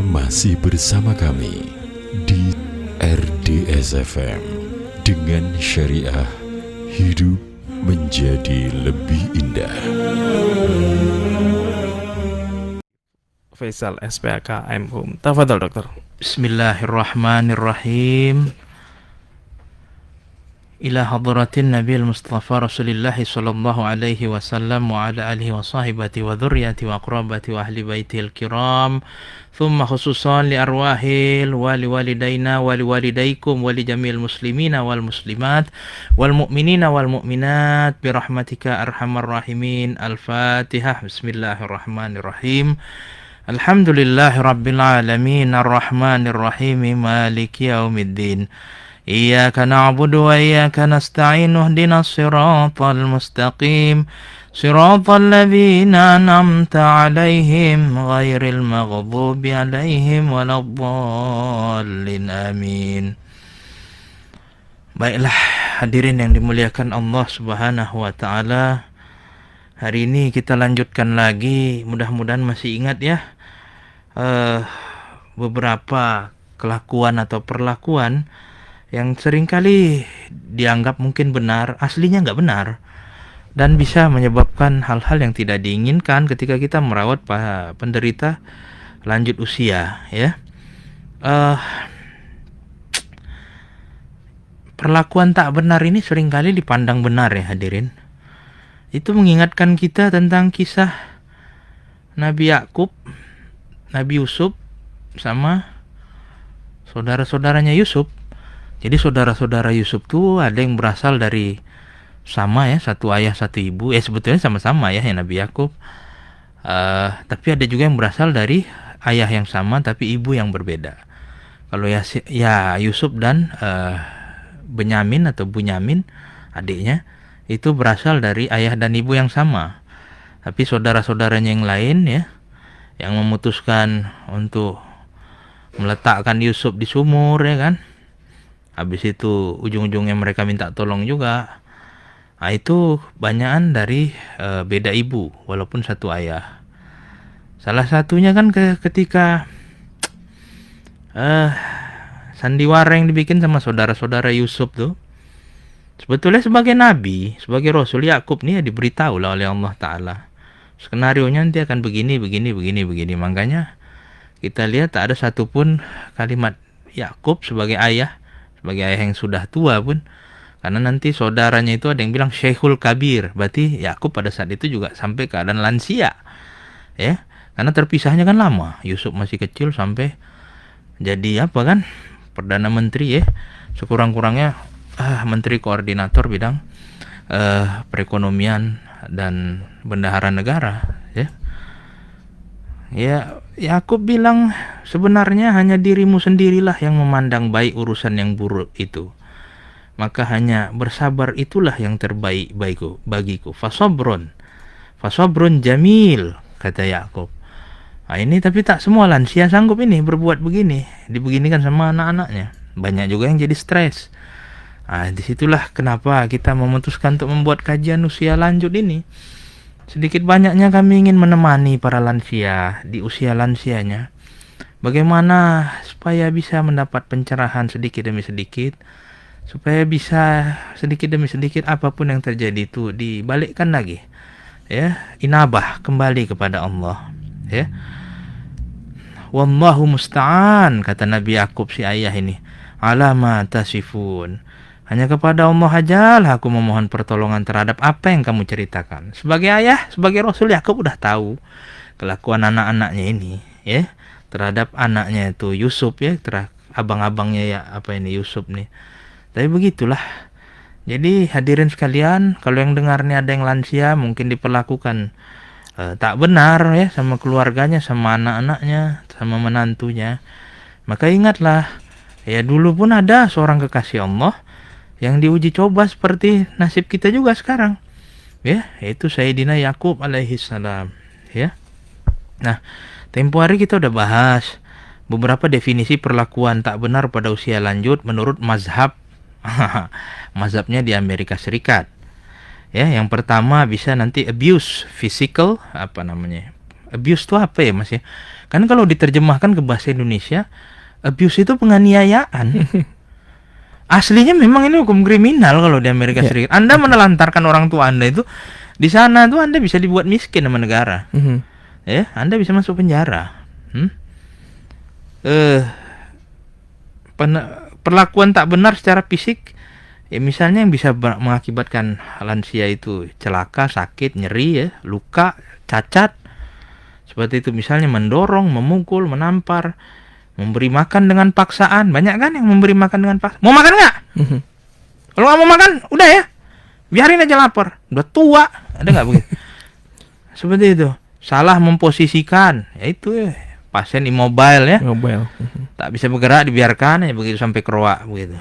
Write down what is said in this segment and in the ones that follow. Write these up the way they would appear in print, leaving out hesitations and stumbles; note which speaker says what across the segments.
Speaker 1: Masih bersama kami di RDS FM dengan syariah hidup menjadi lebih indah.
Speaker 2: Faisal SPAK MHUM. Tafadhol dokter.
Speaker 3: Bismillahirrahmanirrahim. Ila hadratin Nabi Mustafa Rasulullah sallallahu alaihi wasallam wa ala alihi wa sahibati wa dhurriyyati wa aqrabati wa ahli baitil kiram. Thumma khususan li arwahil wa li walidaina wa li walidaykum wa li jamil muslimina wal muslimat wal mu'minina wal mu'minat bi rahmatika arhamar rahimin. Al-Fatihah. Bismillahirrahmanirrahim. Alhamdulillahi rabbil alamin arrahmanir rahim maliki yaumiddin. Iyyaka na'budu wa iyyaka nasta'in ihdinas siratal mustaqim siratal ladzina an'amta 'alaihim ghairil maghdubi 'alaihim waladdallin amin. Baiklah hadirin yang dimuliakan Allah Subhanahu wa taala. Hari ini kita lanjutkan lagi, mudah-mudahan masih ingat ya beberapa kelakuan atau perlakuan yang seringkali dianggap mungkin benar, aslinya nggak benar, dan bisa menyebabkan hal-hal yang tidak diinginkan ketika kita merawat penderita lanjut usia ya. Perlakuan tak benar ini seringkali dipandang benar ya hadirin. Itu mengingatkan kita tentang kisah Nabi Yakub, Nabi Yusuf sama saudara-saudaranya Yusuf. Jadi saudara-saudara Yusuf tuh ada yang berasal dari sama ya, satu ayah satu ibu. Sebetulnya sama-sama ya Nabi Yakub. Tapi ada juga yang berasal dari ayah yang sama tapi ibu yang berbeda. Kalau ya Yusuf dan Benyamin atau Bunyamin adiknya itu berasal dari ayah dan ibu yang sama. Tapi saudara-saudaranya yang lain ya, yang memutuskan untuk meletakkan Yusuf di sumur ya kan. Habis itu ujung-ujungnya mereka minta tolong juga. Nah, itu banyakan dari beda ibu walaupun satu ayah. Salah satunya kan ketika sandiwara yang dibikin sama saudara-saudara Yusuf tuh. Sebetulnya sebagai nabi, sebagai rasul, Yakub nih ya diberitahu lah oleh Allah Ta'ala. Skenarionya nanti akan begini. Makanya kita lihat tak ada satupun kalimat Yakub sebagai ayah yang sudah tua pun, karena nanti saudaranya itu ada yang bilang Syekhul Kabir, berarti Yakub pada saat itu juga sampai keadaan lansia ya, karena terpisahnya kan lama. Yusuf masih kecil sampai jadi apa kan, Perdana Menteri ya, sekurang-kurangnya Menteri Koordinator bidang perekonomian dan bendahara negara ya. Ya, Yakub bilang sebenarnya hanya dirimu sendirilah yang memandang baik urusan yang buruk itu. Maka hanya bersabar itulah yang terbaik bagiku. Fasabrun jamil, kata Yakub. Nah, ini tapi tak semua lansia sanggup ini berbuat begini, dibeginikan sama anak-anaknya. Banyak juga yang jadi stres. Nah, disitulah kenapa kita memutuskan untuk membuat kajian usia lanjut ini. Sedikit banyaknya kami ingin menemani para lansia di usia lansianya. Bagaimana supaya bisa mendapat pencerahan sedikit demi sedikit, supaya bisa sedikit demi sedikit apapun yang terjadi itu dibalikkan lagi. Ya, inabah kembali kepada Allah, ya. Wallahu musta'an, kata Nabi Yakub si ayah ini. Ala ma tasifun. Hanya kepada Allah ajalah aku memohon pertolongan terhadap apa yang kamu ceritakan. Sebagai ayah, sebagai Rasul, Yakub udah tahu kelakuan anak-anaknya ini, ya, terhadap anaknya itu Yusuf ya, abang-abangnya ya Yusuf nih. Tapi begitulah. Jadi hadirin sekalian, kalau yang dengar nih ada yang lansia mungkin diperlakukan tak benar ya sama keluarganya, sama anak-anaknya, sama menantunya, maka ingatlah ya, dulu pun ada seorang kekasih Allah yang diuji coba seperti nasib kita juga sekarang ya, yaitu Sayyidina Yakub alaihissalam ya. Nah, tempo hari kita udah bahas beberapa definisi perlakuan tak benar pada usia lanjut menurut mazhabnya di Amerika Serikat ya. Yang pertama bisa nanti abuse, physical Abuse itu apa ya Mas ya? Kan kalau diterjemahkan ke bahasa Indonesia, abuse itu penganiayaan. Aslinya memang ini hukum kriminal kalau di Amerika
Speaker 2: Ya.
Speaker 3: Serikat. Anda menelantarkan orang tua Anda itu di sana tuh Anda bisa dibuat miskin sama negara. Ya, Anda bisa masuk penjara. Perlakuan tak benar secara fisik, ya misalnya yang bisa mengakibatkan lansia itu celaka, sakit, nyeri, ya, luka, cacat. Seperti itu misalnya mendorong, memukul, menampar, memberi makan dengan paksaan. Banyak kan yang memberi makan dengan paksaan. Mau makan nggak? Kalau nggak mau makan, udah ya, biarin aja lapar. Udah tua, ada nggak begitu? Seperti itu. Salah memposisikan, ya itu ya. Pasien immobile ya,
Speaker 2: Mobile.
Speaker 3: tak bisa bergerak, dibiarkan ya begitu sampai keroak begitu.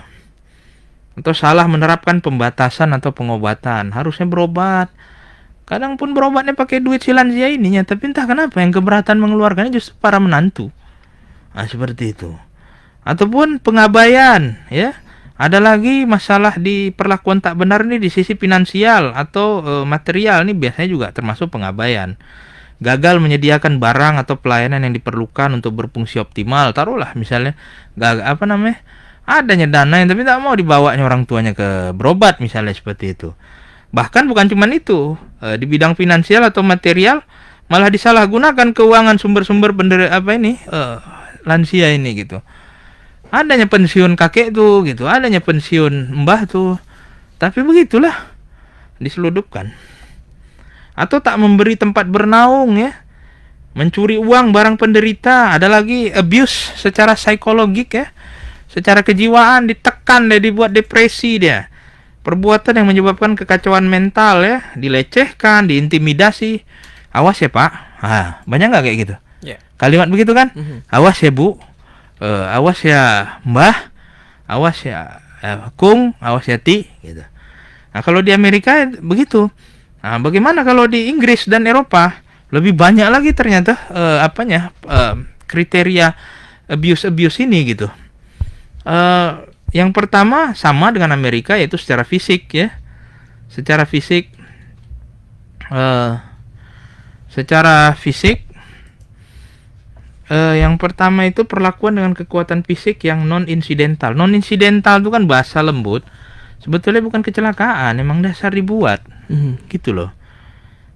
Speaker 3: Atau salah menerapkan pembatasan atau pengobatan, harusnya berobat. Kadang pun berobatnya pakai duit si lansia ininya, tapi entah kenapa yang keberatan mengeluarkannya justru para menantu. Nah, seperti itu. Ataupun pengabaian, ya. Ada lagi masalah di perlakuan tak benar nih di sisi finansial atau material, ini biasanya juga termasuk pengabaian. Gagal menyediakan barang atau pelayanan yang diperlukan untuk berfungsi optimal. Taruhlah misalnya adanya dana yang tapi tak mau dibawanya orang tuanya ke berobat misalnya seperti itu. Bahkan bukan cuma itu, di bidang finansial atau material malah disalahgunakan keuangan sumber-sumber lansia ini gitu. Adanya pensiun kakek tuh gitu, adanya pensiun mbah tuh. Tapi begitulah diseludupkan. Atau tak memberi tempat bernaung ya. Mencuri uang barang penderita. Ada lagi abuse secara psikologik ya. Secara kejiwaan ditekan dia, dibuat depresi dia. Perbuatan yang menyebabkan kekacauan mental ya, dilecehkan, diintimidasi. Awas ya Pak. Banyak nggak kayak gitu?
Speaker 2: Ya.
Speaker 3: Kalimat begitu kan? Awas ya Bu. Awas ya Mbah. Awas ya Kung. Awas ya Ti. Gitu. Nah kalau di Amerika begitu. Nah, bagaimana kalau di Inggris dan Eropa? Lebih banyak lagi ternyata kriteria abuse ini gitu. Yang pertama sama dengan Amerika yaitu secara fisik ya. Secara fisik yang pertama itu perlakuan dengan kekuatan fisik yang non-insidental. Non-insidental itu kan bahasa lembut. Sebetulnya bukan kecelakaan, emang dasar dibuat. Gitu loh.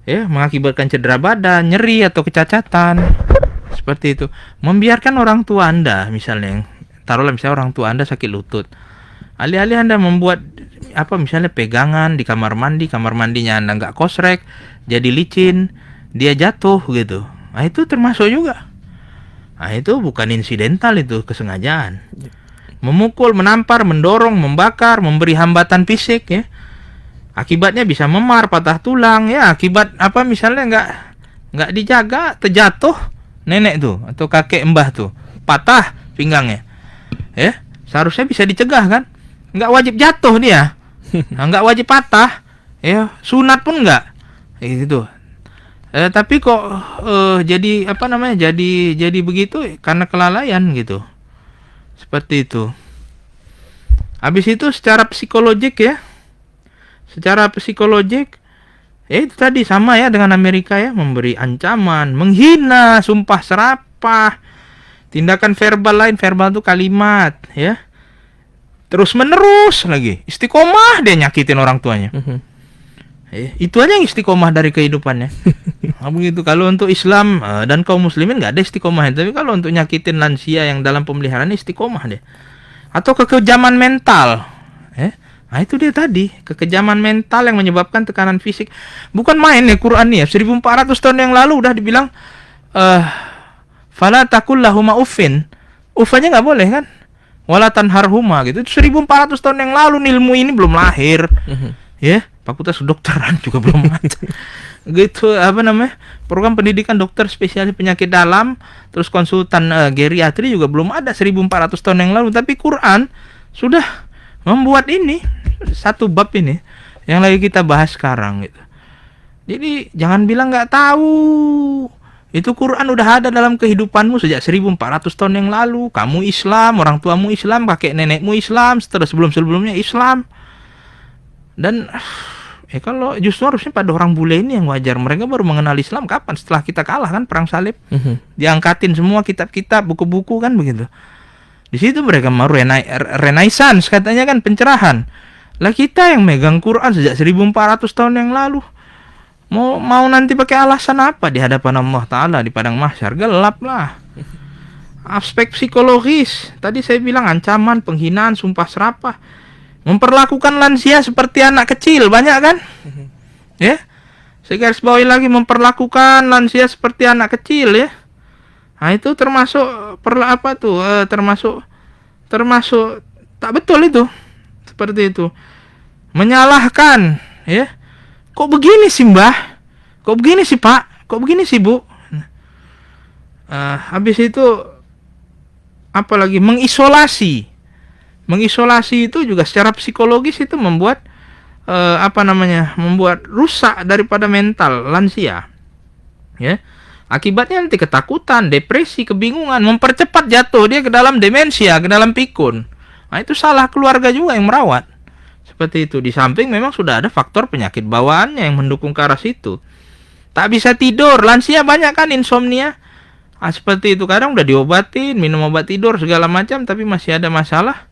Speaker 3: Ya, mengakibatkan cedera badan, nyeri atau kecacatan. Seperti itu. Membiarkan orang tua Anda misalnya, taruhlah misalnya orang tua Anda sakit lutut. Alih-alih Anda membuat misalnya pegangan di kamar mandinya Anda nggak kosrek, jadi licin, dia jatuh gitu. Nah, itu termasuk juga. Nah, itu bukan insidental, itu kesengajaan. Memukul, menampar, mendorong, membakar, memberi hambatan fisik ya. Akibatnya bisa memar, patah tulang ya. Akibat misalnya nggak dijaga, terjatuh nenek tuh atau kakek mbah tuh, patah pinggangnya. Ya, seharusnya bisa dicegah kan? Nggak wajib jatuh dia. Nggak wajib patah. Ya, sunat pun nggak. Gitu. Tapi kok jadi jadi begitu karena kelalaian gitu. Seperti itu. Habis itu secara psikologik ya. Secara psikologik itu tadi sama ya dengan Amerika ya, memberi ancaman, menghina, sumpah serapah, tindakan verbal lain, verbal itu kalimat ya. Terus menerus lagi, istiqomah dia nyakitin orang tuanya. Itu aja yang istiqomah dari kehidupannya. Nah, begitu. Kalau untuk Islam dan kaum muslimin nggak ada istiqomah. Tapi kalau untuk nyakitin lansia yang dalam pemeliharaan istiqomah deh. Atau kekejaman mental. Nah itu dia tadi, kekejaman mental yang menyebabkan tekanan fisik. Bukan main ya Quran nih ya. 1400 tahun yang lalu udah dibilang fala taqul lahuma uffin. Uffanya nggak boleh kan? Wala tanharhuma gitu. Itu 1400 tahun yang lalu, ilmu ini belum lahir. Ya. Fakultas kedokteran juga belum ada. Gitu program pendidikan dokter spesialis penyakit dalam, terus konsultan geriatri juga belum ada 1400 tahun yang lalu, tapi Quran sudah membuat ini satu bab ini yang lagi kita bahas sekarang gitu. Jadi jangan bilang nggak tahu. Itu Quran udah ada dalam kehidupanmu sejak 1400 tahun yang lalu. Kamu Islam, orang tuamu Islam, kakek nenekmu Islam, sebelum-sebelumnya Islam. Dan Kalau justru harusnya pada orang bule ini yang wajar. Mereka baru mengenal Islam kapan? Setelah kita kalah kan perang salib. Diangkatin semua kitab-kitab, buku-buku kan begitu. Di situ mereka mau renaissance katanya kan, pencerahan. Lah kita yang megang Quran sejak 1400 tahun yang lalu. Mau nanti pakai alasan apa di hadapan Allah Ta'ala di padang mahsyar? Gelap lah. Aspek psikologis, tadi saya bilang ancaman, penghinaan, sumpah serapah. Memperlakukan lansia seperti anak kecil, banyak kan? Ya. Saya garis bawahi lagi, memperlakukan lansia seperti anak kecil ya. Nah, itu termasuk termasuk tak betul itu. Seperti itu. Menyalahkan, ya. Kok begini sih, Mbah? Kok begini sih, Pak? Kok begini sih, Bu? Habis itu apalagi mengisolasi. Mengisolasi itu juga secara psikologis itu membuat membuat rusak daripada mental lansia. Ya. Akibatnya nanti ketakutan, depresi, kebingungan, mempercepat jatuh dia ke dalam demensia, ke dalam pikun. Nah, itu salah keluarga juga yang merawat. Seperti itu. Di samping memang sudah ada faktor penyakit bawaannya yang mendukung ke arah situ. Tak bisa tidur, lansia banyak kan insomnia. Seperti itu, kadang udah diobatin, minum obat tidur segala macam, tapi masih ada masalah.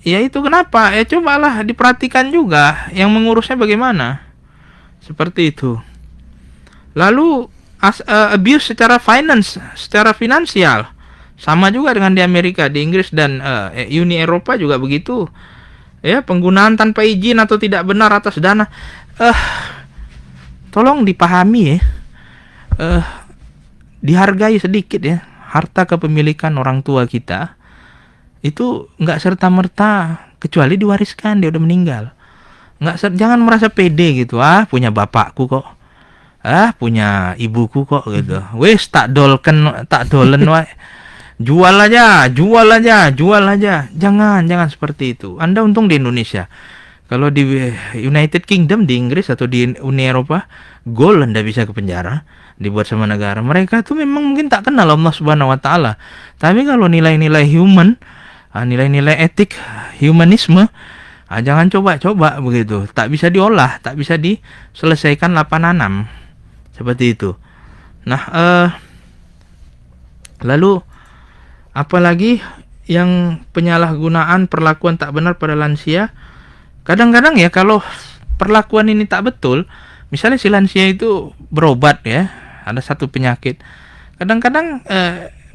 Speaker 3: Ya itu kenapa? Ya cobalah diperhatikan juga yang mengurusnya bagaimana. Seperti itu. Lalu abuse secara finansial. Sama juga dengan di Amerika, di Inggris dan Uni Eropa juga begitu. Ya, penggunaan tanpa izin atau tidak benar atas dana. Tolong dipahami ya. Dihargai sedikit ya. Harta kepemilikan orang tua kita itu nggak serta-merta, kecuali diwariskan dia udah meninggal. Jangan merasa pede gitu. Punya bapakku kok. Punya ibuku kok gitu. Wes tak dolen wae. Jual aja. Jangan seperti itu. Anda untung di Indonesia. Kalau di United Kingdom, di Inggris atau di Uni Eropa, gol Anda bisa ke penjara, dibuat sama negara. Mereka tuh memang mungkin tak kenal Allah Subhanahu wa taala. Tapi kalau nilai-nilai human, nilai-nilai etik, humanisme, jangan coba-coba begitu. Tak bisa diolah, tak bisa diselesaikan 86. Seperti itu. Nah, lalu apalagi yang penyalahgunaan perlakuan tak benar pada lansia. Kadang-kadang ya kalau perlakuan ini tak betul, misalnya si lansia itu berobat ya, ada satu penyakit. Kadang-kadang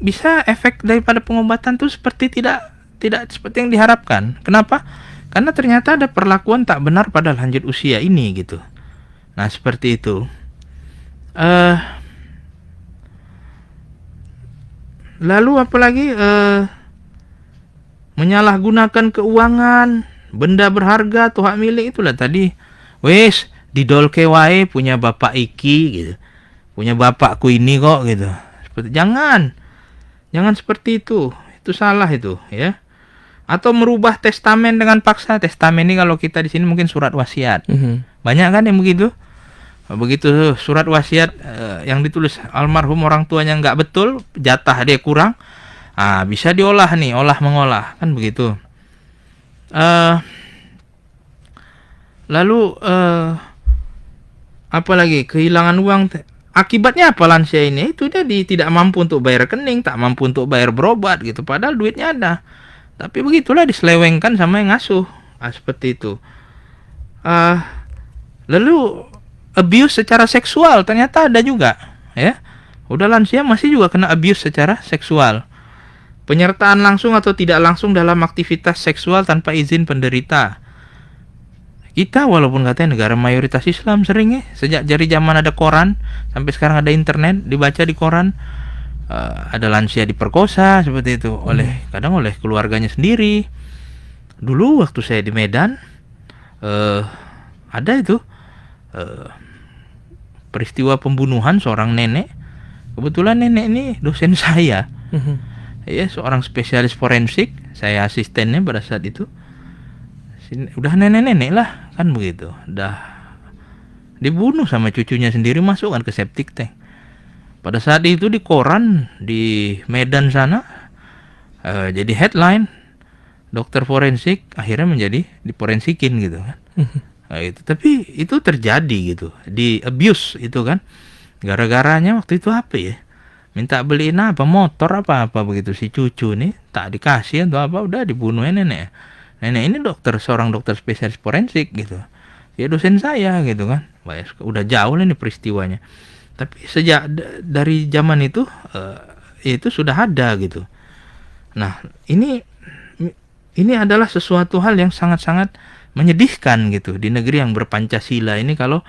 Speaker 3: bisa efek daripada pengobatan tuh seperti tidak seperti yang diharapkan. Kenapa? Karena ternyata ada perlakuan tak benar pada lanjut usia ini gitu. Nah, seperti itu. Lalu apalagi menyalahgunakan keuangan, benda berharga atau hak milik, itulah tadi. Wes didolke wae punya bapak iki gitu. Punya bapakku ini kok gitu. Jangan seperti itu. Itu salah itu ya. Atau merubah testamen dengan paksa. Testamen ini kalau kita di sini mungkin surat wasiat. Banyak kan yang begitu. Begitu surat wasiat yang ditulis almarhum orang tuanya nggak betul, jatah dia kurang, bisa diolah nih, olah mengolah kan begitu. Lalu apalagi kehilangan uang. Akibatnya apa lansia ini? Itu dia tidak mampu untuk bayar rekening, tak mampu untuk bayar berobat gitu. Padahal duitnya ada. Tapi begitulah diselewengkan sama yang ngasuh. Seperti itu. Lalu abuse secara seksual ternyata ada juga ya. Udah lansia masih juga kena abuse secara seksual. Penyertaan langsung atau tidak langsung dalam aktivitas seksual tanpa izin penderita. Kita walaupun katanya negara mayoritas Islam sering ya, sejak dari zaman ada koran sampai sekarang ada internet, dibaca di koran ada lansia diperkosa seperti itu kadang oleh keluarganya sendiri. Dulu waktu saya di Medan ada itu peristiwa pembunuhan seorang nenek. Kebetulan nenek ini dosen saya. Ya, seorang spesialis forensik. Saya asistennya pada saat itu. Udah nenek-nenek lah, kan begitu. Udah dibunuh sama cucunya sendiri, masukkan ke septic tank. Pada saat itu di koran di Medan sana jadi headline, dokter forensik akhirnya menjadi diforensikin gitu kan. Gitu. Tapi itu terjadi gitu, di abuse itu kan. Gara-garanya waktu itu apa ya? Minta beliin apa, motor apa begitu, si cucu nih tak dikasih atau apa, udah dibunuhin nenek. Nenek ini seorang dokter spesialis forensik gitu. Ya dosen saya gitu kan. Udah jauh lah ini peristiwanya. Tapi sejak dari zaman itu itu sudah ada gitu. Nah, ini adalah sesuatu hal yang sangat-sangat menyedihkan gitu di negeri yang berpancasila ini, kalau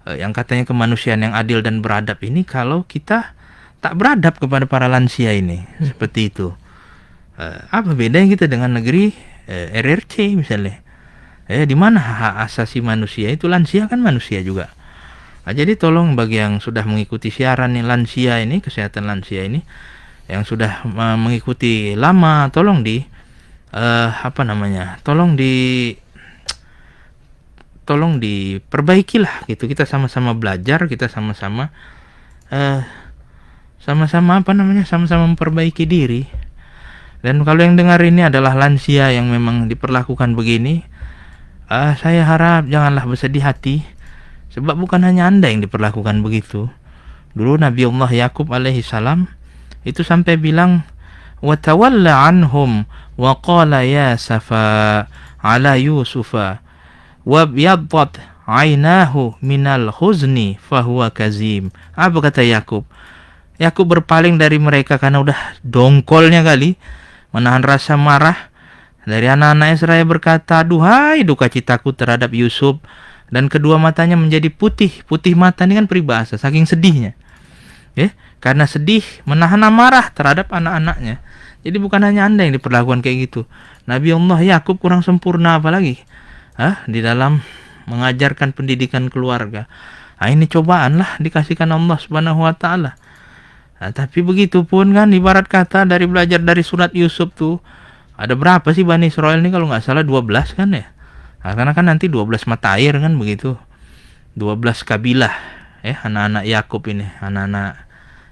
Speaker 3: yang katanya kemanusiaan yang adil dan beradab ini, kalau kita tak beradab kepada para lansia ini seperti itu. Apa bedanya kita dengan negeri RRC misalnya? Di mana hak asasi manusia itu, lansia kan manusia juga. Nah, jadi tolong bagi yang sudah mengikuti siaran nih, lansia ini, kesehatan lansia ini, yang sudah mengikuti lama, tolong tolong diperbaikilah gitu. Kita sama-sama belajar, kita sama-sama sama-sama memperbaiki diri. Dan kalau yang dengar ini adalah lansia yang memang diperlakukan begini, saya harap janganlah bersedih hati, sebab bukan hanya Anda yang diperlakukan begitu. Dulu Nabi Allah Yakub alaihi salam itu sampai bilang, wa tawalla anhum wa qala ya safa ala yusufa wa yaddat ainahu minal huzni fahuwa kazim. Apa kata Yakub? Yakub berpaling dari mereka karena udah dongkolnya kali menahan rasa marah. Dari anak-anak Israel berkata, duhai duka citaku terhadap Yusuf, dan kedua matanya menjadi putih. Putih mata ini kan peribahasa, saking sedihnya. Karena sedih menahan amarah terhadap anak-anaknya. Jadi bukan hanya Anda yang diperlakukan kayak gitu. Nabi Allah Yakub kurang sempurna apalagi di dalam mengajarkan pendidikan keluarga. Ini cobaan lah dikasihkan Allah Subhanahu wa taala. Tapi begitu pun kan, ibarat kata dari belajar dari surat Yusuf tuh, ada berapa sih Bani Israel ini, kalau nggak salah 12 kan ya. Karena kan nanti 12 mata air kan begitu. 12 kabilah anak-anak Yakub ini, anak-anak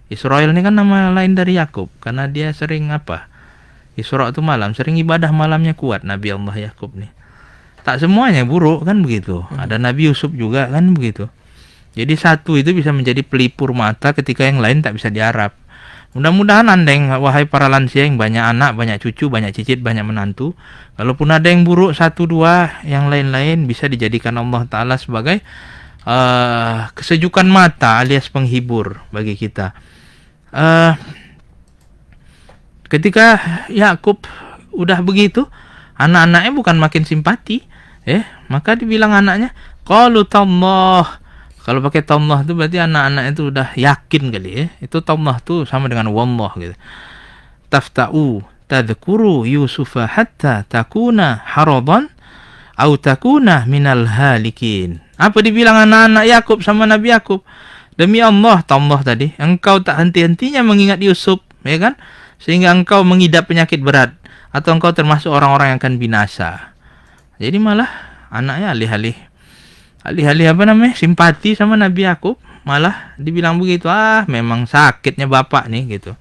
Speaker 3: Israel ini kan nama lain dari Yakub karena dia sering Isra itu malam, sering ibadah malamnya kuat Nabi Allah Yakub nih. Tak semuanya buruk kan begitu. Ada Nabi Yusuf juga kan begitu. Jadi satu itu bisa menjadi pelipur mata ketika yang lain tak bisa diharap. Mudah-mudahan Anda yang, wahai para lansia yang banyak anak, banyak cucu, banyak cicit, banyak menantu, kalaupun ada yang buruk satu dua, yang lain-lain bisa dijadikan Allah Ta'ala sebagai kesejukan mata alias penghibur bagi kita. Ketika Yakub udah begitu, anak-anaknya bukan makin simpati, maka dibilang anaknya, qalu tallah. Kalau pakai tallah itu berarti anak-anak itu udah yakin kali Itu tallah tuh sama dengan wallah gitu. Tafta'u tadhkuru Yusufa hatta takuna haradan au takuna minal halikin. Apa dibilang anak-anak Yakub sama Nabi Yakub? Demi Allah, tallah tadi, engkau tak henti-hentinya mengingat Yusuf, ya kan? Sehingga engkau mengidap penyakit berat, atau engkau termasuk orang-orang yang akan binasa. Jadi malah anaknya alih-alih simpati sama Nabi Yakub, malah dibilang begitu, memang sakitnya bapak nih gitu.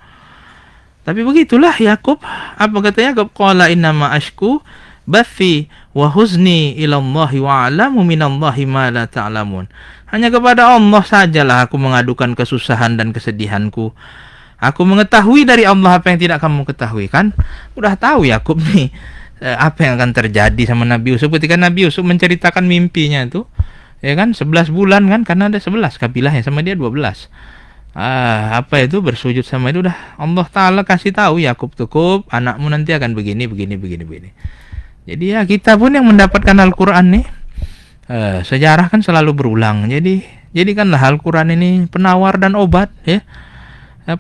Speaker 3: Tapi begitulah Yakub. Apa kata Yakub? Qala innama ashku bathi wa huzni ila Allah wa a'lamu minallahi ma la ta'lamun. Hanya kepada Allah sajalah aku mengadukan kesusahan dan kesedihanku. Aku mengetahui dari Allah apa yang tidak kamu ketahui. Kan udah tahu Yakub nih apa yang akan terjadi sama Nabi Yusuf ketika Nabi Yusuf menceritakan mimpinya itu. Ya kan 11 bulan kan, karena ada 11 kabilahnya, sama dia 12. Apa itu bersujud sama itu, udah Allah Ta'ala kasih tahu Yakub tuh, anakmu nanti akan begini. Jadi ya kita pun yang mendapatkan Al-Quran nih, sejarah kan selalu berulang. Jadi jadikanlah Al-Quran ini penawar dan obat ya.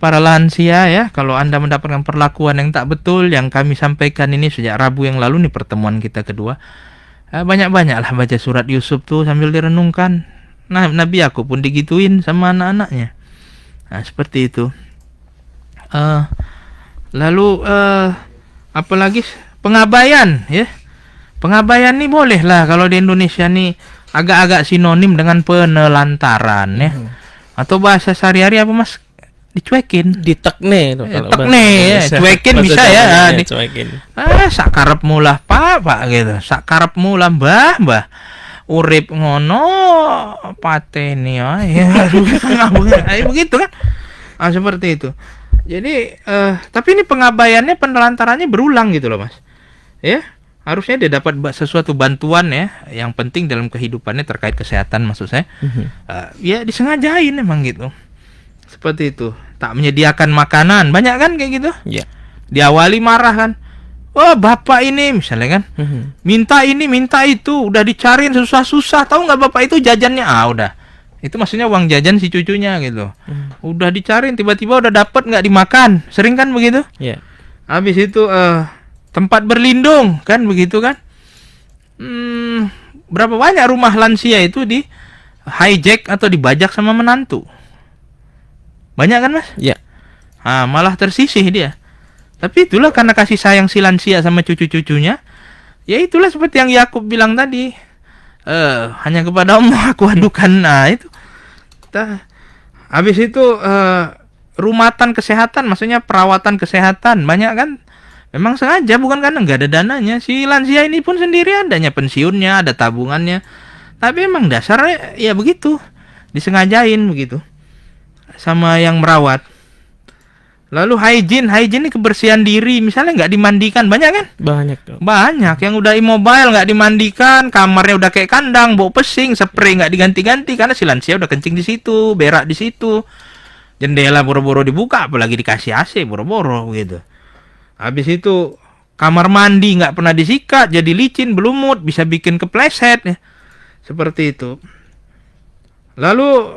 Speaker 3: Para lansia ya, kalau Anda mendapatkan perlakuan yang tak betul yang kami sampaikan ini sejak Rabu yang lalu nih, pertemuan kita kedua, banyak-banyaklah baca surat Yusuf tuh sambil direnungkan. Nah, Nabi Yakub pun digituin sama anak-anaknya. Nah, seperti itu. Lalu apalagi pengabaian ya. Pengabaian nih boleh lah kalau di Indonesia nih agak-agak sinonim dengan penelantaran ya. Atau bahasa sehari-hari apa Mas? Dicuekin,
Speaker 2: ditekne
Speaker 3: ya. Cuekin bisa ya,
Speaker 2: cuekin.
Speaker 3: Sakarepmu lah pak gitu, sakarepmu lah mbah. urip ngono pateni ya. Begitu kan? Seperti itu. Jadi tapi ini pengabaiannya, penelantarannya berulang gitu loh, Mas. Ya, harusnya dia dapat sesuatu bantuan ya, yang penting dalam kehidupannya terkait kesehatan maksud saya. Ya disengajain emang gitu. Seperti itu. Tak menyediakan makanan, banyak kan kayak gitu?
Speaker 2: Iya.
Speaker 3: Diawali marah kan. Oh, bapak ini misalnya kan. Minta ini, minta itu, udah dicariin susah-susah. Tahu nggak bapak itu jajannya? Udah. Itu maksudnya uang jajan si cucunya gitu. Udah dicariin, tiba-tiba udah dapet nggak dimakan. Sering kan begitu?
Speaker 2: Iya.
Speaker 3: Habis itu tempat berlindung kan begitu kan? Berapa banyak rumah lansia itu di hijack atau dibajak sama menantu? Banyak kan, Mas?
Speaker 2: Iya.
Speaker 3: Malah tersisih dia. Tapi itulah karena kasih sayang si lansia sama cucu-cucunya. Ya itulah seperti yang Yakub bilang tadi. Hanya kepada Allah aku adukan. Nah itu. Habis itu rumatan kesehatan, maksudnya perawatan kesehatan banyak kan. Memang sengaja, bukan karena nggak ada dananya. Si lansia ini pun sendiri adanya pensiunnya, ada tabungannya. Tapi emang dasarnya ya begitu, disengajain begitu sama yang merawat. Lalu hygiene ini kebersihan diri, misalnya nggak dimandikan, banyak kan?
Speaker 2: Banyak dong.
Speaker 3: Banyak yang udah immobile nggak dimandikan, kamarnya udah kayak kandang, bau pesing, spray nggak diganti-ganti karena si lansia udah kencing di situ, berak di situ, jendela boro-boro dibuka, apalagi dikasih AC boro-boro gitu. Habis itu kamar mandi nggak pernah disikat, jadi licin, berlumut, bisa bikin kepleset ya. Seperti itu. Lalu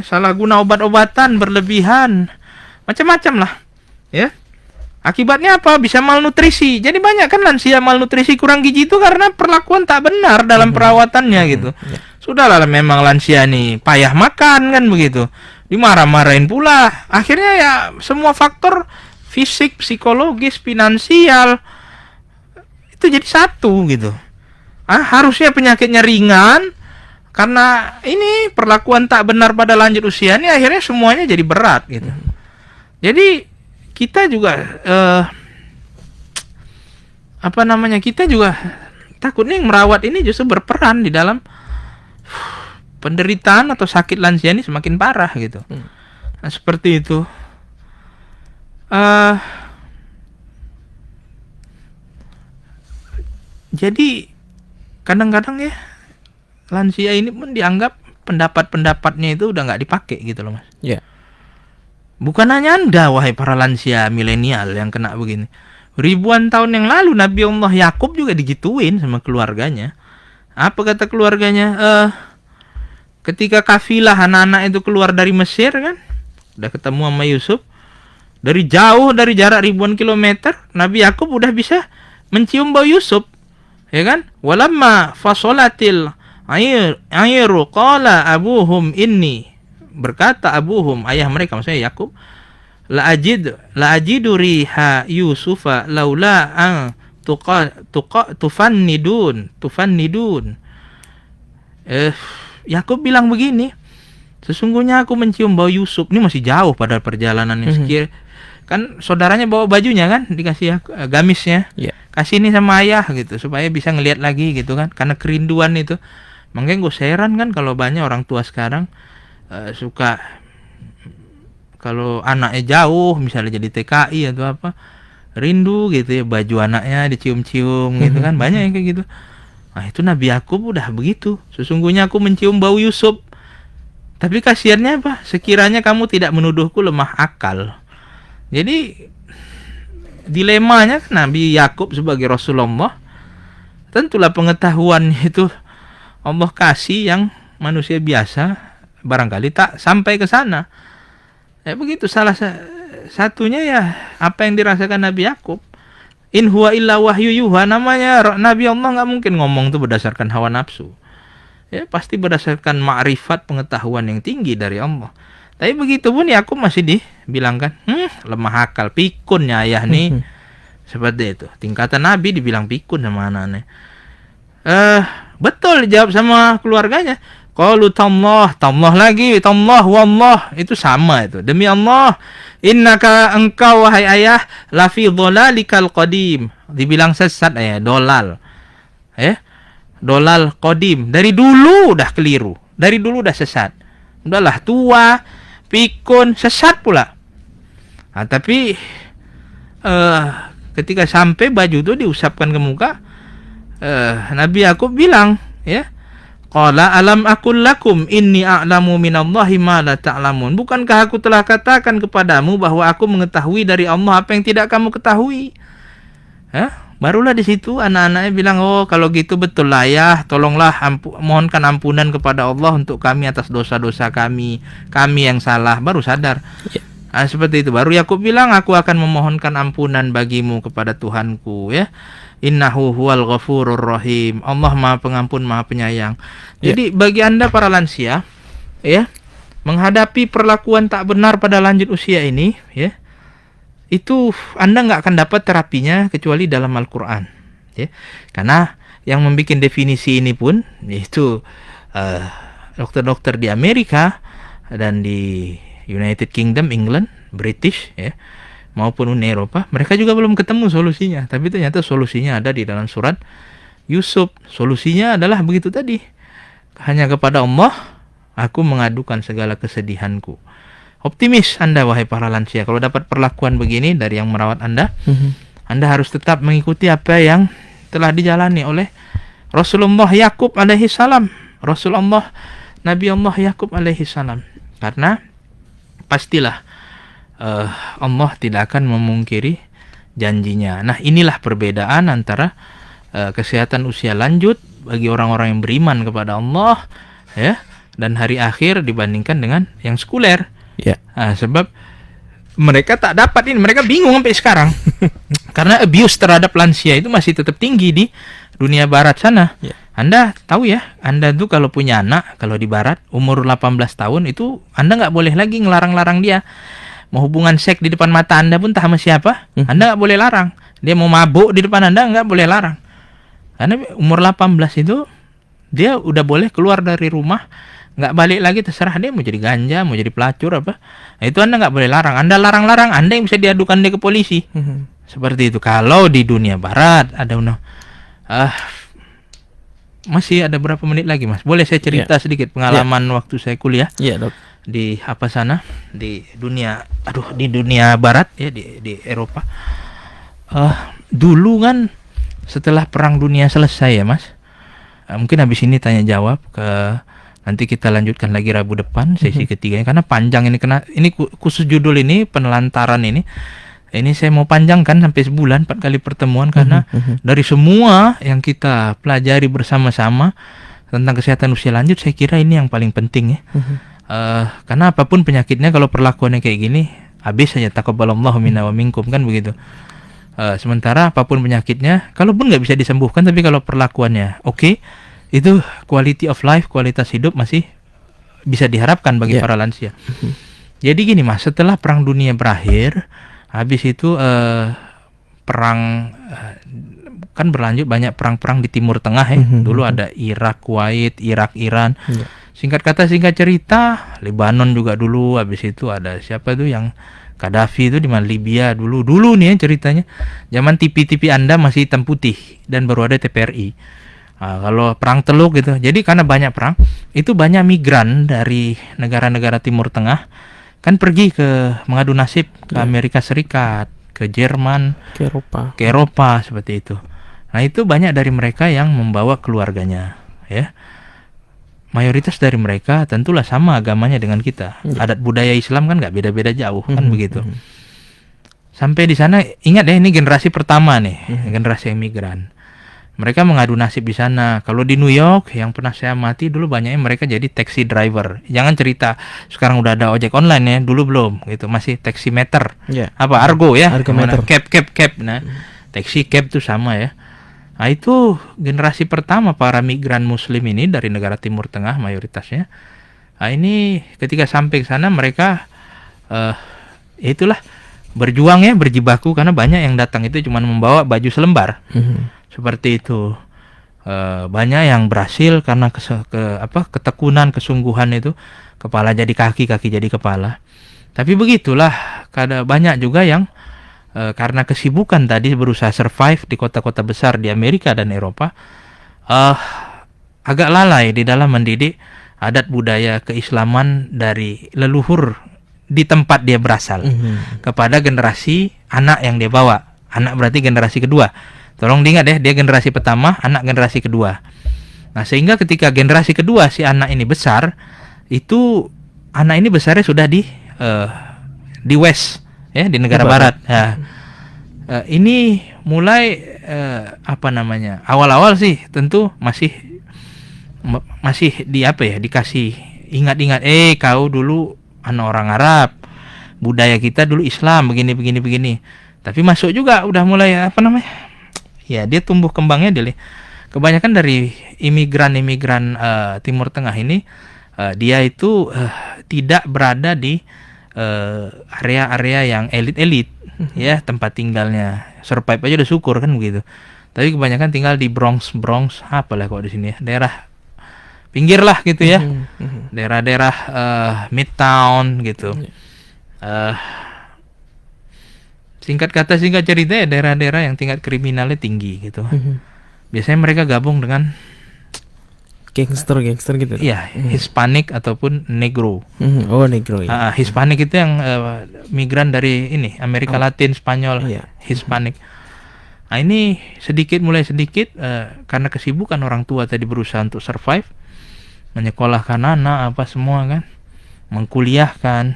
Speaker 3: salah guna obat-obatan berlebihan. Macam-macam lah, ya. Akibatnya apa? Bisa malnutrisi. Jadi banyak kan lansia malnutrisi, kurang gizi itu karena perlakuan tak benar dalam perawatannya gitu. Sudahlah memang lansia nih payah makan kan begitu. Dimarah-marahin pula. Akhirnya ya semua faktor fisik, psikologis, finansial itu jadi satu gitu. Harusnya penyakitnya ringan, karena ini perlakuan tak benar pada lanjut usia ini akhirnya semuanya jadi berat gitu. Jadi kita juga kita juga takutnya yang merawat ini justru berperan di dalam penderitaan atau sakit lansia ini semakin parah gitu. Nah, seperti itu. Jadi kadang-kadang ya lansia ini pun dianggap pendapat-pendapatnya itu udah nggak dipakai gitu loh, Mas.
Speaker 2: Iya.
Speaker 3: Bukan hanya Anda, wahai para lansia milenial yang kena begini. Ribuan tahun yang lalu Nabi Allah Yakub juga digituin sama keluarganya. Apa kata keluarganya? Ketika kafilah anak-anak itu keluar dari Mesir kan, udah ketemu sama Yusuf. Dari jauh, dari jarak ribuan kilometer, Nabi Yakub udah bisa mencium bau Yusuf. Ya kan? Walamma fasolatil ayru qala abuhum inni. Berkata abuhum, ayah mereka maksudnya Yakub, la ajidu riha Yusufa laula an tufannidun. Yakub bilang begini, sesungguhnya aku mencium bau Yusuf. Ini masih jauh pada perjalanannya sekian. Kan saudaranya bawa bajunya kan, dikasih gamisnya.
Speaker 2: Yeah.
Speaker 3: Kasih ini sama ayah gitu supaya bisa ngelihat lagi gitu kan, karena kerinduan itu. Makanya gue heran kan kalau banyak orang tua sekarang suka kalau anaknya jauh misalnya jadi TKI atau apa, rindu gitu ya baju anaknya dicium-cium gitu kan, banyak yang kayak gitu. Nah itu Nabi Yakub udah begitu, sesungguhnya aku mencium bau Yusuf. Tapi kasihannya apa? Sekiranya kamu tidak menuduhku lemah akal. Jadi dilemanya Nabi Yakub sebagai Rasulullah, tentulah pengetahuan itu Allah kasih yang manusia biasa barangkali tak sampai ke sana. Ya begitu, salah satunya ya apa yang dirasakan Nabi Yakub. In huwa illa wahyu yuha, namanya Nabi Allah nggak mungkin ngomong tuh berdasarkan hawa nafsu. Ya pasti berdasarkan ma'rifat, pengetahuan yang tinggi dari Allah. Tapi begitu pun Yakub masih dibilangkan lemah akal, pikunnya ayah nih. Seperti itu. Tingkatan Nabi dibilang pikun sama anak-anaknya. Betul dijawab sama keluarganya. Qalu tallah lagi, tallah wallah, itu sama itu. Demi Allah, innaka engkau wahai ayah lafi dhalalikal qadim. Dibilang sesat dolal. dolal qadim. Dari dulu udah keliru, dari dulu udah sesat. Udahlah tua, pikun, sesat pula. Nah, tapi ketika sampai baju itu diusapkan ke muka, Nabi Yakub bilang, ya, qala alam aqul lakum inni a'lamu minallahi ma la ta'lamun. Bukankah aku telah katakan kepadamu bahwa aku mengetahui dari Allah apa yang tidak kamu ketahui? Barulah di situ anak-anaknya bilang, oh kalau gitu betul lah ya, tolonglah mohonkan ampunan kepada Allah untuk kami atas dosa-dosa kami yang salah. Baru sadar. Nah, seperti itu. Baru Yakub bilang, aku akan memohonkan ampunan bagimu kepada Tuhanku, ya. Innahu huwal ghafurur rahim. Allah Maha Pengampun, Maha Penyayang. Jadi bagi Anda para lansia, ya, menghadapi perlakuan tak benar pada lanjut usia ini, ya, itu Anda nggak akan dapat terapinya kecuali dalam Al-Quran, ya. Karena yang membuat definisi ini pun yaitu dokter-dokter di Amerika dan di United Kingdom, England, British, ya, maupun Uni Eropa, mereka juga belum ketemu solusinya. Tapi ternyata solusinya ada di dalam surat Yusuf. Solusinya adalah begitu tadi, hanya kepada Allah aku mengadukan segala kesedihanku. Optimis Anda wahai para lansia, kalau dapat perlakuan begini dari yang merawat Anda, Anda harus tetap mengikuti apa yang telah dijalani oleh Rasulullah Yakub alaihi salam, Rasulullah Nabi Allah Yakub alaihi salam. Karena pastilah Allah tidak akan memungkiri janjinya. Nah, inilah perbedaan antara kesehatan usia lanjut bagi orang-orang yang beriman kepada Allah, ya, dan hari akhir dibandingkan dengan yang sekuler.
Speaker 2: Ya.
Speaker 3: Nah, sebab mereka tak dapat ini, mereka bingung sampai sekarang. Karena abuse terhadap lansia itu masih tetap tinggi di dunia barat sana.
Speaker 2: Ya.
Speaker 3: Anda tahu ya, Anda tuh kalau punya anak, kalau di barat umur 18 tahun itu Anda nggak boleh lagi ngelarang-larang dia. Mau hubungan seks di depan mata Anda pun entah sama siapa, Anda nggak boleh larang. Dia mau mabuk di depan Anda nggak boleh larang. Karena umur 18 itu dia udah boleh keluar dari rumah, nggak balik lagi, terserah dia mau jadi ganja, mau jadi pelacur apa. Nah, itu Anda nggak boleh larang. Anda larang-larang, Anda yang bisa diadukan dia ke polisi. Seperti itu. Kalau di dunia barat ada masih ada berapa menit lagi, Mas? Boleh saya cerita sedikit pengalaman waktu saya kuliah
Speaker 2: Dok.
Speaker 3: di apa sana, di dunia barat, ya, di Eropa. Dulu kan setelah Perang Dunia selesai, ya, Mas. Mungkin habis ini tanya jawab nanti kita lanjutkan lagi Rabu depan sesi ketiganya, karena panjang ini, ini khusus judul ini penelantaran ini saya mau panjangkan sampai sebulan 4 kali pertemuan, karena dari semua yang kita pelajari bersama-sama tentang kesehatan usia lanjut, saya kira ini yang paling penting, ya. Karena apapun penyakitnya, kalau perlakuannya kayak gini, habis saja taqabbalallahu minna wa minkum, kan begitu. Sementara apapun penyakitnya, kalaupun nggak bisa disembuhkan, tapi kalau perlakuannya oke, itu quality of life, kualitas hidup masih bisa diharapkan bagi para lansia. Jadi gini, Mas, setelah Perang Dunia berakhir, habis itu perang kan berlanjut, banyak perang-perang di Timur Tengah, ya. Dulu ada Irak, Kuwait, Irak, Iran. Singkat kata singkat cerita, Lebanon juga dulu. Habis itu ada siapa tuh yang Gaddafi itu di mana, Libya dulu nih, ya, ceritanya. Zaman TV Anda masih hitam putih dan baru ada TVRI. Kalau perang Teluk gitu. Jadi karena banyak perang, itu banyak migran dari negara-negara Timur Tengah kan pergi mengadu nasib ke Amerika Serikat, ke Jerman,
Speaker 2: Ke
Speaker 3: ke Eropa seperti itu. Nah, itu banyak dari mereka yang membawa keluarganya, ya. Mayoritas dari mereka tentulah sama agamanya dengan kita. Adat budaya Islam kan nggak beda-beda jauh, kan begitu. Sampai di sana, ingat ya, ini generasi pertama nih, generasi imigran. Mereka mengadu nasib di sana. Kalau di New York, yang pernah saya amati dulu, banyaknya mereka jadi taxi driver. Jangan cerita sekarang udah ada ojek online, ya, dulu belum gitu, masih taxi meter. Apa argo, ya?
Speaker 2: Argometer.
Speaker 3: Cab. Nah, taxi cab tuh sama, ya. Nah, itu generasi pertama para migran muslim ini dari negara Timur Tengah mayoritasnya. Nah, ini ketika sampai ke sana mereka itulah berjuang, ya, berjibaku, karena banyak yang datang itu cuma membawa baju selembar. Seperti itu. Banyak yang berhasil karena ketekunan, kesungguhan itu, kepala jadi kaki, kaki jadi kepala. Tapi begitulah, banyak juga yang karena kesibukan tadi berusaha survive di kota-kota besar di Amerika dan Eropa, agak lalai di dalam mendidik adat budaya keislaman dari leluhur di tempat dia berasal kepada generasi anak yang dia bawa. Anak berarti generasi kedua. Tolong diingat ya, dia generasi pertama, anak generasi kedua. Nah, sehingga ketika generasi kedua si anak ini besar, itu anak ini besarnya sudah di West ya, di negara barat. Nah, ini mulai awal-awal sih tentu masih dikasih ingat-ingat, kau dulu anak orang Arab, budaya kita dulu Islam begini. Tapi masuk juga udah mulai ya dia tumbuh kembangnya kebanyakan dari imigran Timur Tengah ini, dia itu tidak berada di area-area yang elit-elit ya, tempat tinggalnya survive aja udah syukur kan begitu. Tapi kebanyakan tinggal di Bronx apalah kok di sini ya, daerah pinggir lah gitu ya, daerah-daerah Midtown gitu. Singkat kata singkat cerita ya, daerah-daerah yang tingkat kriminalnya tinggi gitu. Biasanya mereka gabung dengan
Speaker 2: gangster gitu.
Speaker 3: Iya, Hispanic ataupun Negro.
Speaker 2: Oh, Negro ya.
Speaker 3: Hispanic itu yang migran dari ini Amerika Latin, Spanyol, Hispanic. Nah, ini mulai sedikit karena kesibukan orang tua tadi berusaha untuk survive, menyekolahkan anak apa semua kan, mengkuliahkan,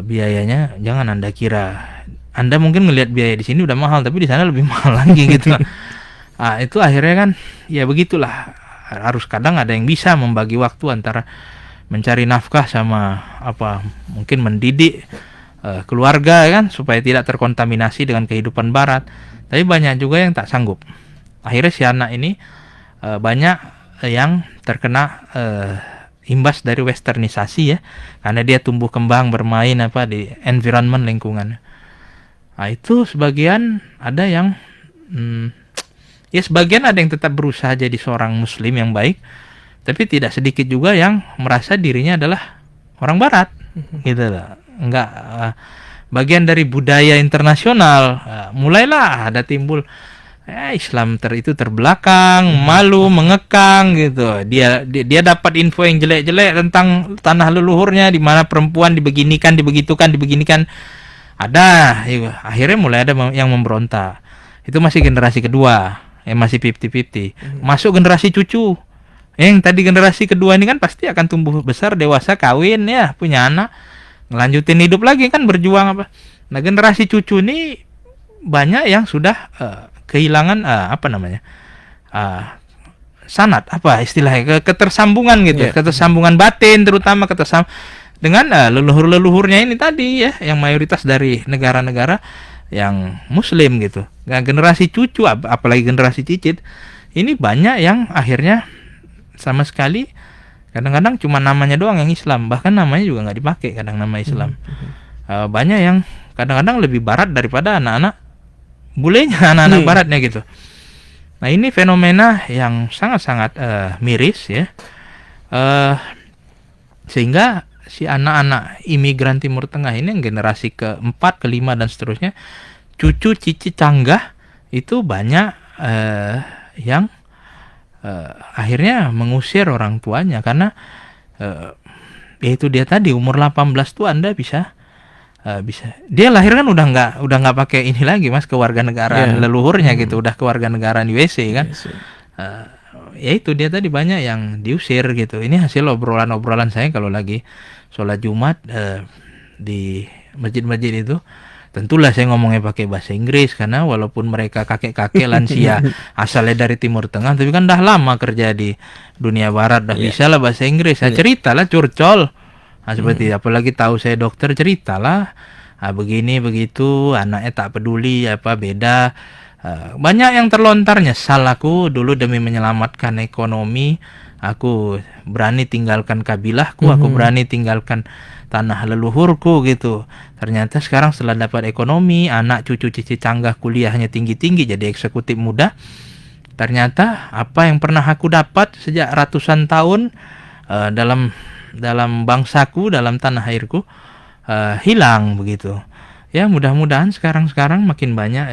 Speaker 3: biayanya jangan Anda kira. Anda mungkin melihat biaya di sini udah mahal, tapi di sana lebih mahal lagi gitu. Itu akhirnya kan ya begitulah, harus kadang ada yang bisa membagi waktu antara mencari nafkah sama mungkin mendidik keluarga kan, supaya tidak terkontaminasi dengan kehidupan barat. Tapi banyak juga yang tak sanggup. Akhirnya si anak ini banyak yang terkena imbas dari westernisasi ya, karena dia tumbuh kembang bermain di environment lingkungan. Nah, itu sebagian ada yang sebagian ada yang tetap berusaha jadi seorang muslim yang baik, tapi tidak sedikit juga yang merasa dirinya adalah orang barat gitu loh. Enggak bagian dari budaya internasional. Mulailah ada timbul Islam itu terbelakang, malu, mengekang gitu. Dia dapat info yang jelek-jelek tentang tanah leluhurnya, di mana perempuan dibeginikan. Ada, akhirnya mulai ada yang memberontak. Itu masih generasi kedua, masih 50-50. Masuk generasi cucu. Yang tadi generasi kedua ini kan pasti akan tumbuh besar, dewasa, kawin ya, punya anak, ngelanjutin hidup lagi kan, berjuang apa. Nah, generasi cucu ini banyak yang sudah kehilangan sanad, ketersambungan gitu, ketersambungan batin, terutama dengan leluhur-leluhurnya ini tadi ya, yang mayoritas dari negara-negara yang muslim gitu. Nah, generasi cucu apalagi generasi cicit ini banyak yang akhirnya sama sekali kadang-kadang cuma namanya doang yang Islam, bahkan namanya juga nggak dipakai kadang nama Islam. Banyak yang kadang-kadang lebih barat daripada anak-anak bulenya, anak-anak baratnya gitu. Nah, ini fenomena yang sangat-sangat miris ya, sehingga si anak-anak imigran Timur Tengah ini yang generasi keempat, kelima dan seterusnya, cucu, cicit, canggah itu banyak yang akhirnya mengusir orang tuanya karena itu dia tadi umur 18 tuh Anda bisa dia lahir kan udah nggak pakai ini lagi Mas, kewarganegaraan leluhurnya gitu, udah kewarganegaraan USA kan. Ya itu dia tadi banyak yang diusir gitu. Ini hasil obrolan saya kalau lagi sholat Jumat di masjid-masjid itu. Tentulah saya ngomongnya pakai bahasa Inggris karena walaupun mereka kakek-kakek lansia asalnya dari Timur Tengah, tapi kan dah lama kerja di dunia barat, dah bisa lah bahasa Inggris. Saya ceritalah curcol. Nah, seperti apalagi tahu saya dokter, ceritalah begini begitu, anaknya tak peduli beda. Banyak yang terlontar, nyesal aku dulu demi menyelamatkan ekonomi, aku berani tinggalkan kabilahku, aku berani tinggalkan tanah leluhurku gitu. Ternyata sekarang setelah dapat ekonomi, anak cucu cici canggah kuliahnya tinggi-tinggi jadi eksekutif muda, ternyata apa yang pernah aku dapat sejak ratusan tahun dalam bangsaku, dalam tanah airku hilang begitu. Ya, mudah-mudahan sekarang makin banyak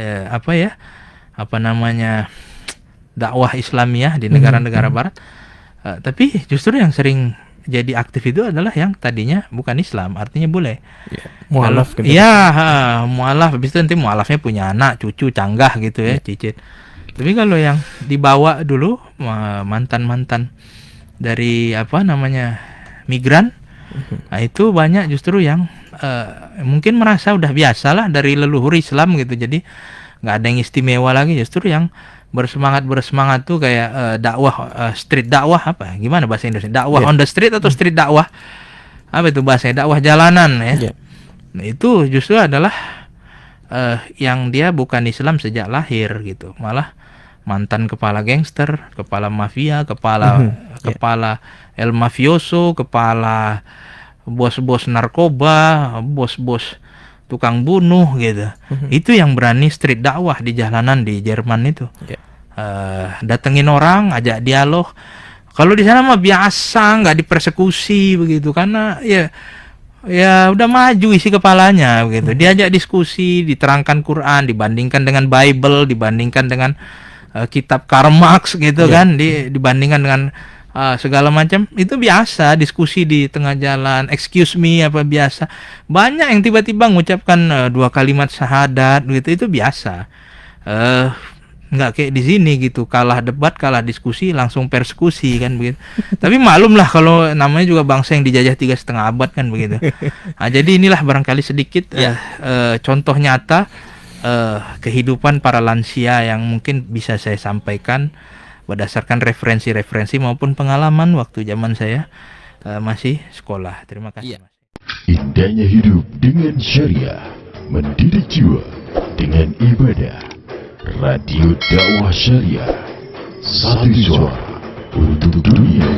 Speaker 3: dakwah Islamiyah di negara-negara Barat. Tapi justru yang sering jadi aktif itu adalah yang tadinya bukan Islam, artinya boleh.
Speaker 2: Mualaf gitu.
Speaker 3: Iya, mualaf. Habis itu nanti mualafnya punya anak, cucu, canggah gitu ya, cicit. Tapi kalau yang dibawa dulu mantan-mantan dari migran, nah itu banyak justru yang mungkin merasa udah biasa lah dari leluhur Islam gitu, jadi nggak ada yang istimewa lagi. Justru yang bersemangat tuh kayak dakwah, street dakwah, apa gimana bahasa Indonesia, dakwah on the street atau street dakwah, apa itu bahasanya, dakwah jalanan ya. Nah itu justru adalah yang dia bukan Islam sejak lahir gitu, malah mantan kepala gangster, kepala mafia, kepala el mafioso, kepala bos-bos narkoba, bos-bos tukang bunuh gitu. Itu yang berani street dakwah di jalanan di Jerman itu. Datengin orang, ajak dialog. Kalau di sana mah biasa, nggak dipersekusi begitu, karena ya udah maju isi kepalanya begitu. Diajak diskusi, diterangkan Quran, dibandingkan dengan Bible, dibandingkan dengan kitab Karl Marx gitu kan, dibandingkan dengan segala macam. Itu biasa diskusi di tengah jalan, excuse me apa biasa. Banyak yang tiba-tiba mengucapkan 2 kalimat syahadat gitu, itu biasa. Nggak kayak di sini gitu, kalah debat, kalah diskusi langsung persekusi kan begitu. Tapi maklum lah kalau namanya juga bangsa yang dijajah 3,5 abad kan begitu. Nah, jadi inilah barangkali sedikit contoh nyata kehidupan para lansia yang mungkin bisa saya sampaikan berdasarkan referensi-referensi maupun pengalaman waktu zaman saya masih sekolah. Terima kasih. Mas.
Speaker 1: Indahnya hidup dengan syariah, mendidik jiwa dengan ibadah. Radio Dakwah Syariah, satu suara untuk dunia.